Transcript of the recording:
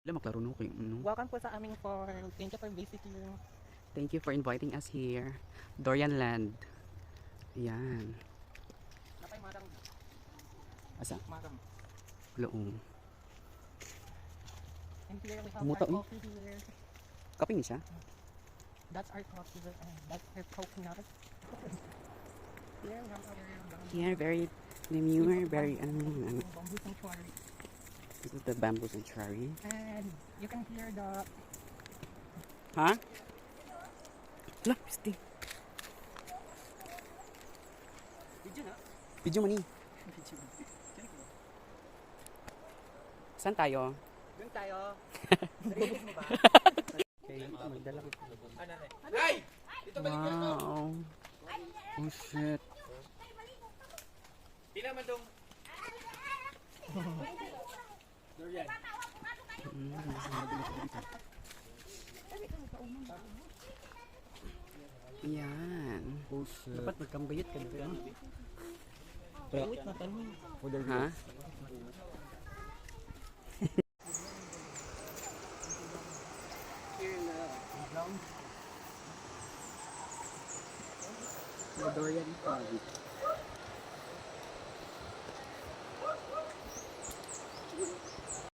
Wala maklaro no kayo. Welcome po sa aming farm. Thank you for visiting. Thank you for inviting us here. Dorian Land. Ayan. Napay marang. Asa? Marang. Loong. And here we have Tumuta, our eh. coffee here. Kaping ni siya? That's our coffee and that's our coconut. Here we have our Here, very demure, very bamboo sanctuary. This is the bamboo sanctuary. And you can hear the Ha? Lah, pisti. video na. Video mo ni. Saan tayo? Doon tayo. Narinig mo ba? Okay, magdala ko. Ay! Wow. Oh shit. Pila man dong. Dorian. Yan. Dapat magkambayot ka dito. Wait na tanong. Ha? Here na ground. Dorian Farm.